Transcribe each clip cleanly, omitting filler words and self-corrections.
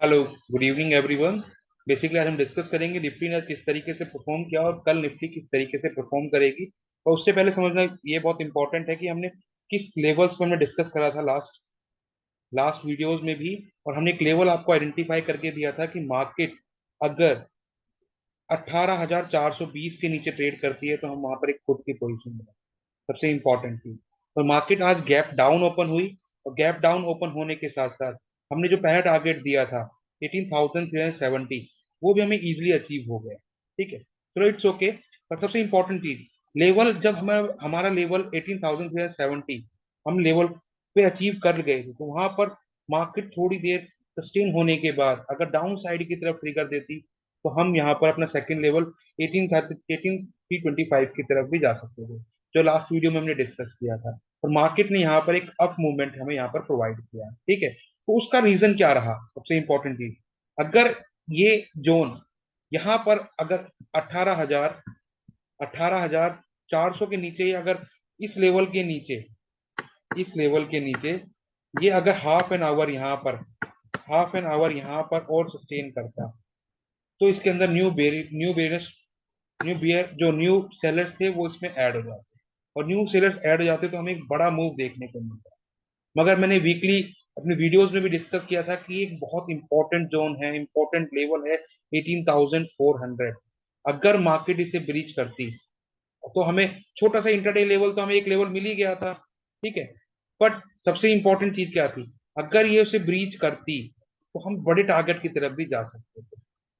Hello, good evening everyone. Basically आज हम discuss करेंगे निफ्टी ने आज किस तरीके से परफॉर्म किया और कल निफ्टी किस तरीके से परफॉर्म करेगी। और उससे पहले समझना ये बहुत इंपॉर्टेंट है कि हमने किस लेवल्स पर हमने डिस्कस करा था लास्ट लास्ट वीडियोस में भी। और हमने एक लेवल आपको आइडेंटिफाई करके दिया था कि मार्केट अगर 18,420 के नीचे ट्रेड करती है तो हम वहां पर एक खुद की पोजीशन में, सबसे इंपॉर्टेंट थी। और मार्केट आज गैप डाउन ओपन हुई, और गैप डाउन ओपन होने के साथ साथ हमने जो पहला टारगेट दिया था 18,370, वो भी हमें इजीली अचीव हो गया। ठीक है, चलो इट्स ओके। पर सबसे इंपॉर्टेंट चीज, लेवल जब हमें हमारा लेवल 18,370 हम लेवल पे अचीव कर गए थे, तो वहां पर मार्केट थोड़ी देर सस्टेन होने के बाद अगर डाउन साइड की तरफ ट्रिगर देती तो हम यहाँ पर अपना सेकंड लेवल 18,325 की तरफ भी जा सकते थे, जो लास्ट वीडियो में हमने डिस्कस किया था। और मार्केट ने यहाँ पर एक अप मूवमेंट हमें यहाँ पर प्रोवाइड किया। ठीक है, तो उसका रीजन क्या रहा, सबसे इंपॉर्टेंट चीज, अगर ये जोन यहाँ पर अगर 18,400 के नीचे, या अगर इस लेवल के नीचे, इस लेवल के नीचे ये अगर हाफ एन आवर यहाँ पर और सस्टेन करता, तो इसके अंदर न्यू बियर जो न्यू सेलर्स थे वो इसमें ऐड हो जाते, और न्यू सेलर्स ऐड हो जाते तो हमें एक बड़ा मूव देखने को मिलता। मगर मैंने वीकली अपने वीडियोस में भी डिस्कस किया था कि एक बहुत इंपॉर्टेंट जोन है, इंपॉर्टेंट लेवल है 18,400। अगर मार्केट इसे ब्रीच करती तो हमें छोटा सा इंटरडे लेवल तो हमें एक लेवल मिल ही गया था। ठीक है, बट सबसे इंपॉर्टेंट चीज क्या थी, अगर ये उसे ब्रीच करती तो हम बड़े टारगेट की तरफ भी जा सकते थे।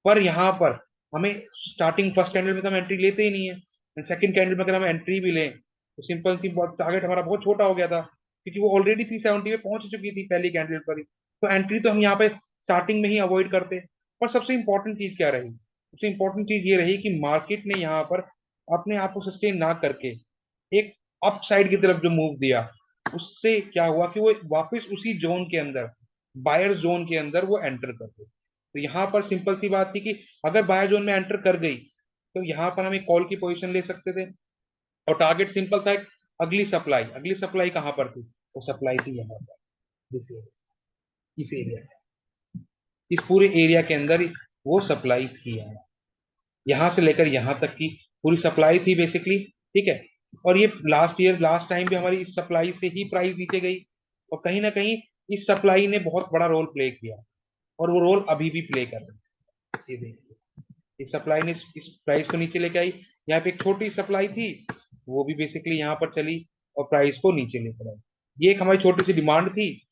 पर यहाँ पर हमें स्टार्टिंग फर्स्ट कैंडल में तो हम एंट्री लेते ही नहीं है, सेकंड कैंडल में अगर हम एंट्री भी लें तो सिंपल सी बहुत टारगेट हमारा बहुत छोटा हो गया था, क्योंकि वो ऑलरेडी 370 पे पहुंच चुकी थी पहली कैंडल पर ही। तो एंट्री तो हम यहाँ पे स्टार्टिंग में ही अवॉइड करते। पर सबसे इंपॉर्टेंट चीज क्या रही, सबसे इंपॉर्टेंट चीज ये रही कि मार्केट ने यहाँ पर अपने आप को सस्टेन ना करके एक अप साइड की तरफ जो मूव दिया, उससे क्या हुआ कि वो वापस उसी जोन के अंदर, बायर जोन के अंदर वो एंटर कर गए। तो यहाँ पर सिंपल सी बात थी कि अगर बायर जोन में एंटर कर गई तो यहाँ पर हम एक कॉल की पोजीशन ले सकते थे। और टारगेट सिंपल था, अगली सप्लाई कहाँ पर थी, वो सप्लाई थी यहाँ पर, इस एरिया, इस पूरे एरिया के अंदर वो सप्लाई थी यहाँ से लेकर यहाँ तक की पूरी सप्लाई थी बेसिकली। ठीक है, और ये लास्ट टाइम भी हमारी इस सप्लाई से ही प्राइस नीचे गई, और कहीं ना कहीं इस सप्लाई ने बहुत बड़ा रोल प्ले किया, और वो रोल अभी भी प्ले कर रहा है। ये देखिए, इस सप्लाई ने इस प्राइस को नीचे लेके आई। यहाँ पे एक छोटी सप्लाई थी, वो भी बेसिकली यहाँ पर चली और प्राइस को नीचे लेकर आई। ये एक हमारी छोटी सी डिमांड थी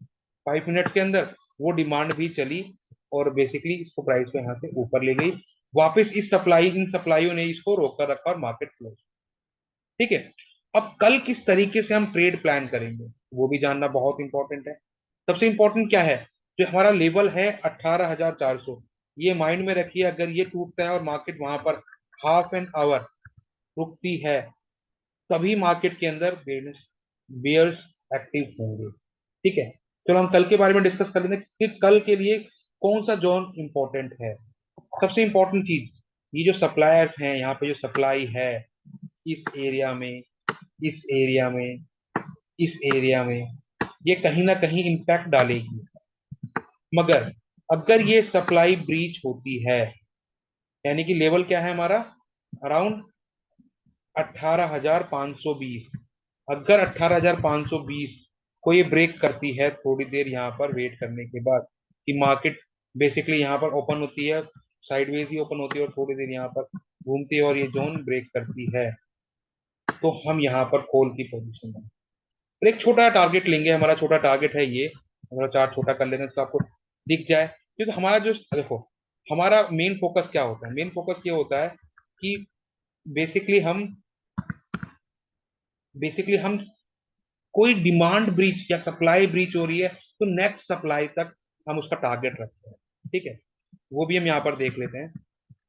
5 मिनट के अंदर, वो डिमांड भी चली और बेसिकली इसको प्राइस को यहाँ से ऊपर ले गई वापस। इन सप्लाईयों ने इसको रोक कर रखा और मार्केट क्लोज। ठीक है, अब कल किस तरीके से हम ट्रेड प्लान करेंगे वो भी जानना बहुत इंपॉर्टेंट है। सबसे इंपॉर्टेंट क्या है, जो हमारा लेवल है 18,400, ये माइंड में रखिए। अगर ये टूटता है और मार्केट वहां पर हाफ एन आवर रुकती है, तभी मार्केट के अंदर बियर्स एक्टिव होंगे। ठीक है, चलो हम कल के बारे में डिस्कस कर लेते हैं कि कल के लिए कौन सा जोन इंपॉर्टेंट है। सबसे इंपॉर्टेंट चीज, ये जो सप्लायर्स हैं, यहाँ पे जो सप्लाई है इस एरिया में, इस एरिया में, इस एरिया में, ये कहीं ना कहीं इम्पैक्ट डालेगी। मगर अगर ये सप्लाई ब्रीच होती है, यानी कि लेवल क्या है हमारा, अराउंड 18,520, अगर 18,520 को ये ब्रेक करती है थोड़ी देर यहाँ पर वेट करने के बाद, कि मार्केट बेसिकली यहाँ पर ओपन होती है, साइडवेज ही ओपन होती है और थोड़ी देर यहाँ पर घूमती है और ये जोन ब्रेक करती है, तो हम यहाँ पर कॉल की पोजीशन में फिर एक छोटा टारगेट लेंगे। हमारा छोटा टारगेट है ये, हमारा चार्ट छोटा कर लेंगे तो आपको दिख जाए। क्योंकि हमारा जो देखो, हमारा मेन फोकस क्या होता है, मेन फोकस ये होता है कि बेसिकली हम बेसिकली हम कोई डिमांड ब्रीच या सप्लाई ब्रीच हो रही है तो नेक्स्ट सप्लाई तक हम उसका टारगेट रखते हैं। ठीक है, वो भी हम यहाँ पर देख लेते हैं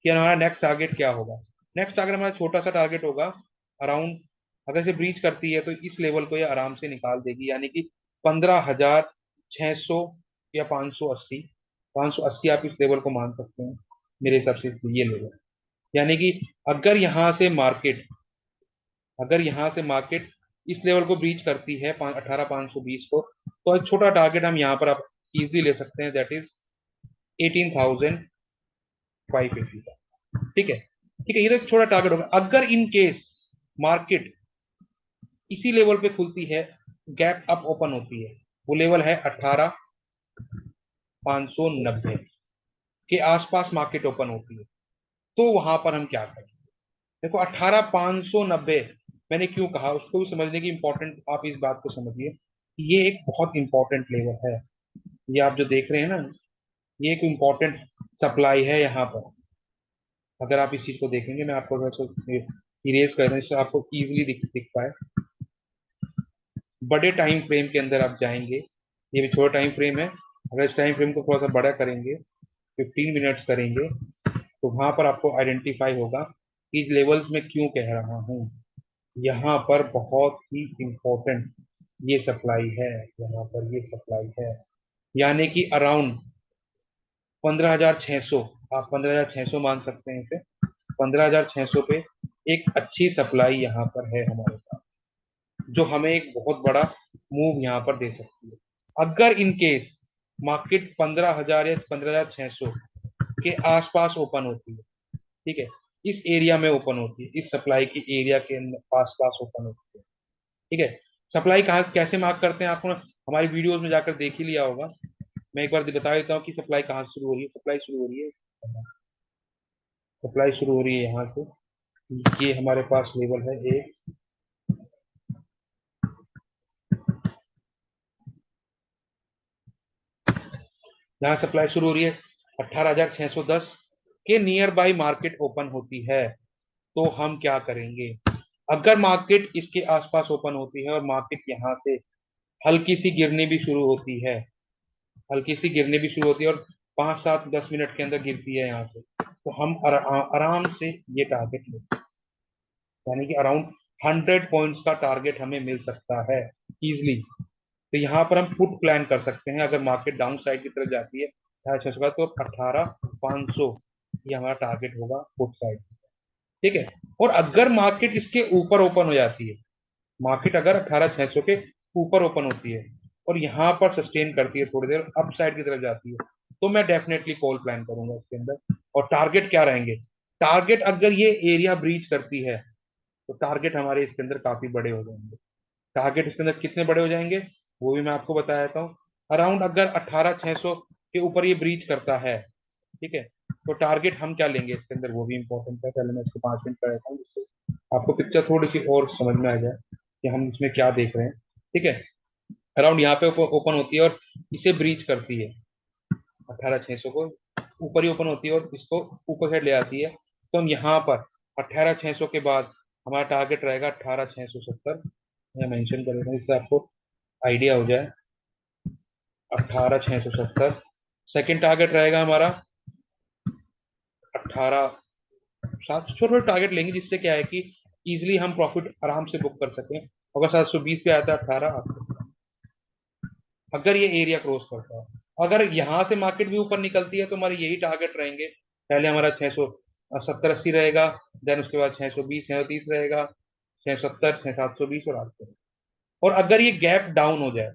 कि हमारा नेक्स्ट टारगेट क्या होगा। नेक्स्ट टारगेट हमारा छोटा सा टारगेट होगा अराउंड, अगर इसे ब्रीच करती है तो इस लेवल को ये आराम से निकाल देगी, यानी कि 15,600 या 580, 580 आप इस लेवल को मान सकते हैं मेरे हिसाब से, ये लेवल। यानी कि अगर यहाँ से मार्केट अगर यहाँ से मार्केट इस लेवल को ब्रीच करती है 18,520 को, तो एक छोटा टारगेट हम यहाँ पर आप इजीली ले सकते हैं, दैट इज 18,580 का। ठीक है, ठीक है, ये तो एक छोटा टारगेट होगा। अगर इन केस मार्केट इसी लेवल पे खुलती है, गैप अप ओपन होती है, वो लेवल है 18,590 के आसपास मार्केट ओपन होती है, तो वहां पर हम क्या करें? देखो 18,590 मैंने क्यों कहा, उसको भी समझने की इंपॉर्टेंट, आप इस बात को समझिए कि ये एक बहुत इंपॉर्टेंट लेवल है। ये आप जो देख रहे हैं ना, ये एक इंपॉर्टेंट सप्लाई है यहाँ पर। अगर आप इस चीज को देखेंगे, मैं आपको इरेज कर दें जिससे आपको इजीली दिख पाए। बड़े टाइम फ्रेम के अंदर आप जाएंगे, ये भी छोटा टाइम फ्रेम है, अगर इस टाइम फ्रेम को थोड़ा सा बड़ा करेंगे, 15 मिनट्स करेंगे, तो वहां पर आपको आइडेंटिफाई होगा कि इस लेवल्स में क्यों कह रहा हूँ। यहाँ पर बहुत ही इंपॉर्टेंट ये सप्लाई है, यहाँ पर ये सप्लाई है, यानी कि अराउंड 15,600, आप 15,600 मान सकते हैं इसे। 15,600 पे एक अच्छी सप्लाई यहाँ पर है हमारे पास, जो हमें एक बहुत बड़ा मूव यहाँ पर दे सकती है। अगर इन केस मार्केट 15,000 या 15,600 के आसपास ओपन होती है, ठीक है, इस एरिया में ओपन होती है, इस सप्लाई की एरिया के पास पास ओपन होती है, ठीक है। सप्लाई कहाँ कैसे मार्क करते हैं, आपको हमारी वीडियोस में जाकर देख ही लिया होगा। मैं एक बार बता देता हूँ कि सप्लाई कहाँ से शुरू हो रही है। सप्लाई शुरू हो रही है, सप्लाई शुरू हो रही है यहाँ से। ये हमारे पास लेवल है एक, यहाँ सप्लाई शुरू हो रही है 18,610 के नियर बाई मार्केट ओपन होती है। तो हम क्या करेंगे? अगर मार्केट इसके आसपास ओपन होती है और मार्केट यहाँ से हल्की सी गिरनी भी शुरू होती है, हल्की सी गिरनी भी शुरू होती है और 5 7 10 मिनट के अंदर गिरती है यहाँ से, तो हम आराम से ये टारगेट ले सकते हैं। यानी कि अराउंड 100 पॉइंट्स का टारगेट हमें मिल सकता है इजिली। तो यहाँ पर हम पुट प्लान कर सकते हैं, अगर मार्केट डाउन साइड की तरफ जाती है 18,600 का, तो 18,500 ये हमारा टारगेट होगा पुट साइड। ठीक है, और अगर मार्केट इसके ऊपर ओपन हो जाती है, मार्केट अगर 18,600 के ऊपर ओपन होती है और यहाँ पर सस्टेन करती है, थोड़ी देर अप साइड की तरफ जाती है, तो मैं डेफिनेटली कॉल प्लान करूंगा इसके अंदर। और टारगेट क्या रहेंगे? टारगेट अगर ये एरिया ब्रीच करती है, तो टारगेट हमारे इसके अंदर काफी बड़े हो जाएंगे। टारगेट इसके अंदर कितने बड़े हो जाएंगे वो भी मैं आपको बता देता हूँ। अराउंड अगर 18,600 के ऊपर ये ब्रीच करता है, ठीक है, तो टारगेट हम क्या लेंगे इसके अंदर वो भी इंपॉर्टेंट है। पहले मैं इसको 5 मिनट कर देता हूँ जिससे आपको पिक्चर थोड़ी सी और समझ में आ जाए कि हम इसमें क्या देख रहे हैं। ठीक है, अराउंड यहाँ पे ओपन होती है और इसे ब्रीच करती है, 18,600 को ऊपर ही ओपन होती है और इसको ऊपर साइड ले आती है, तो हम यहाँ पर 18,600 के बाद हमारा टारगेट रहेगा 18,670। मैं मेंशन कर देता हूँ जिससे आपको आइडिया हो जाए। 18,670 सेकेंड टारगेट रहेगा हमारा। 18,700 छोटे छोटे टारगेट लेंगे जिससे क्या है कि इजिली हम प्रॉफिट आराम से बुक कर सकें। अगर 720 पे आता है 18, अगर ये एरिया क्रॉस करता है, अगर यहाँ से मार्केट भी ऊपर निकलती है, तो हमारे यही टारगेट रहेंगे। पहले हमारा 670 80 रहेगा, देन उसके बाद 620 630 रहेगा, 670 720 और 800। और अगर ये गैप डाउन हो जाए,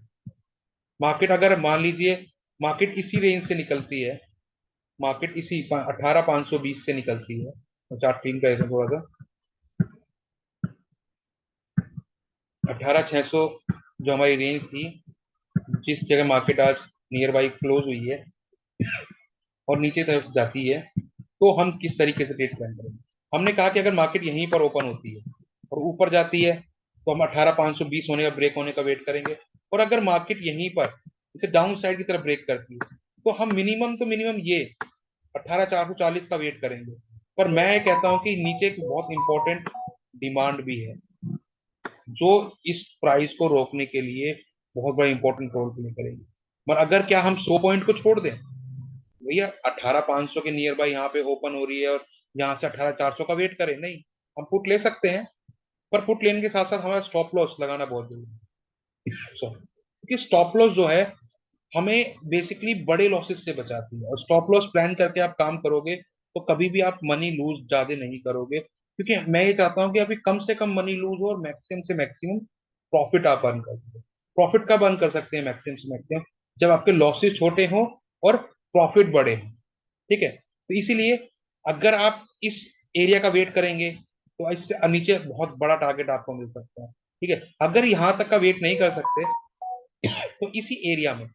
मार्केट अगर मान लीजिए मार्केट इसी रेंज से निकलती है, मार्केट इसी 18,520 से निकलती है, तो चार्ट क्लीन कर देते हैं थोड़ा सा। 18,600 जो हमारी रेंज थी, जिस जगह मार्केट आज नियर बाई क्लोज हुई है और नीचे तरफ जाती है, तो हम किस तरीके से ट्रेड प्लान करेंगे? हमने कहा कि अगर मार्केट यहीं पर ओपन होती है और ऊपर जाती है, तो हम 18,520 होने का, ब्रेक होने का वेट करेंगे। और अगर मार्केट यहीं पर इसे डाउन साइड की तरफ ब्रेक करती है, तो हम मिनिमम तो मिनिमम ये 18,440 का वेट करेंगे। पर मैं ये कहता हूं कि नीचे एक बहुत इंपॉर्टेंट डिमांड भी है, जो इस प्राइस को रोकने के लिए बहुत बड़ा इंपॉर्टेंट रोल प्ले करेगी। पर अगर क्या हम 100 पॉइंट को छोड़ दें? भैया 18,500 के नियर बाई यहाँ पे ओपन हो रही है और यहाँ से 18,400 का वेट करें? नहीं, हम पुट ले सकते हैं, पर पुट लेने के साथ साथ हमारा स्टॉप लॉस लगाना बहुत जरूरी है। क्योंकि स्टॉप लॉस जो है हमें बेसिकली बड़े लॉसेस से बचाती है, और स्टॉप लॉस प्लान करके आप काम करोगे तो कभी भी आप मनी लूज ज्यादा नहीं करोगे। क्योंकि मैं ये चाहता हूँ कि अभी कम से कम मनी लूज हो और मैक्सिमम से मैक्सिमम प्रॉफिट आप अर्न कर सको। प्रॉफिट कब अर्न कर सकते हैं मैक्सिमम से मैक्सिमम? जब आपके लॉसेस छोटे हों और प्रॉफिट बड़े हों। ठीक है, तो इसीलिए अगर आप इस एरिया का वेट करेंगे तो इससे नीचे बहुत बड़ा टारगेट आपको मिल सकता है। ठीक है, अगर यहां तक का वेट नहीं कर सकते तो इसी एरिया में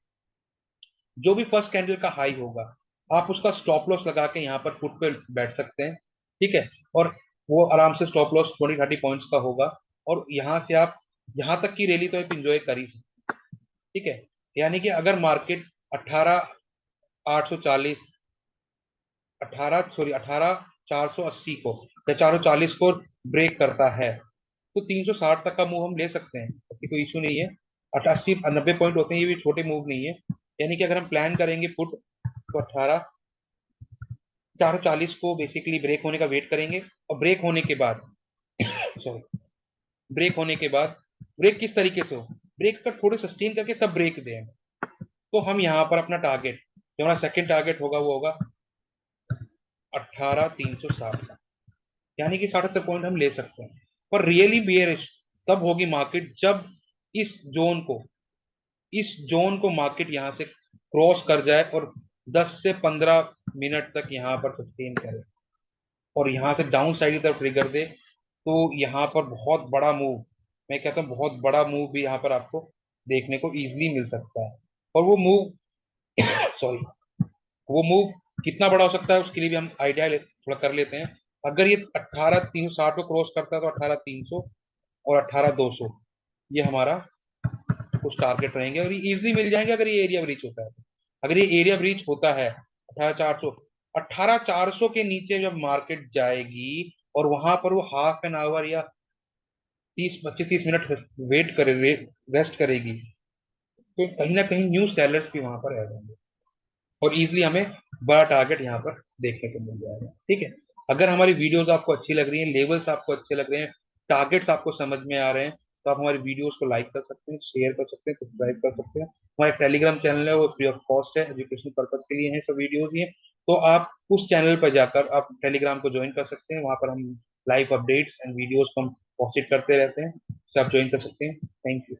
जो भी फर्स्ट कैंडल का हाई होगा आप उसका स्टॉप लॉस लगा के यहाँ पर फुट पे बैठ सकते हैं। ठीक है, और वो आराम से स्टॉप लॉस 20-30 पॉइंट्स का होगा, और यहाँ से आप यहाँ तक की रैली तो आप इंजॉय कर ही सकते। ठीक है, यानी कि अगर मार्केट 18,840, 18 480 को या 440 को ब्रेक करता है तो 360 तक का मूव हम ले सकते हैं, ऐसी कोई इशू नहीं है। 80-90 पॉइंट होते हैं, ये भी छोटे मूव नहीं है। यानी कि अगर हम प्लान करेंगे पुट तो 18,440 को बेसिकली ब्रेक होने का वेट करेंगे, और ब्रेक होने के बाद सॉरी ब्रेक होने के बाद ब्रेक किस तरीके से हो, ब्रेक का थोड़े सस्टेन करके तब ब्रेक दें, तो हम यहाँ पर अपना टारगेट, जो हमारा सेकंड टारगेट होगा वो होगा 18,360, यानी कि 70 पॉइंट हम ले सकते हैं। पर रियली बियरिश तब होगी मार्केट जब इस जोन को इस जोन को मार्केट यहाँ से क्रॉस कर जाए और 10 से 15 मिनट तक यहाँ पर सस्टेन करे और यहाँ से डाउन साइड की तरफ ट्रिगर दे, तो यहाँ पर बहुत बड़ा मूव, मैं कहता हूँ बहुत बड़ा मूव भी यहाँ पर आपको देखने को इजीली मिल सकता है। और वो मूव सॉरी वो मूव कितना बड़ा हो सकता है उसके लिए भी हम आइडिया थोड़ा कर लेते हैं। अगर ये 18,360 को क्रॉस करता है तो 18,300 और 18,200 ये हमारा कुछ टारगेट रहेंगे, और ये इजिली मिल जाएंगे अगर ये एरिया ब्रीच होता है। अगर ये एरिया ब्रीच होता है 18,400 के नीचे जब मार्केट जाएगी और वहां पर वो हाफ एन आवर या 30-25-30 मिनट वेट करे, रेस्ट करेगी, तो कहीं ना कहीं न्यू सेलर्स भी वहां पर आ जाएंगे और इजिली हमें बड़ा टारगेट यहाँ पर देखने को मिल जाएगा। ठीक है, अगर हमारी वीडियोस आपको अच्छी लग रही हैं, लेवल्स आपको अच्छे लग रहे हैं, टारगेट्स आपको समझ में आ रहे हैं, तो आप हमारी वीडियोस को लाइक कर सकते हैं, शेयर कर सकते हैं, सब्सक्राइब कर सकते हैं। हमारा टेलीग्राम चैनल है, वो फ्री ऑफ कॉस्ट है, एजुकेशनल पर्पज के लिए है, सब वीडियोज ही है। तो आप उस चैनल पर जाकर आप टेलीग्राम को ज्वाइन कर सकते हैं, वहां पर हम लाइव अपडेट्स एंड वीडियोज को हम पोस्ट करते रहते हैं, सब ज्वाइन कर सकते हैं। Thank you.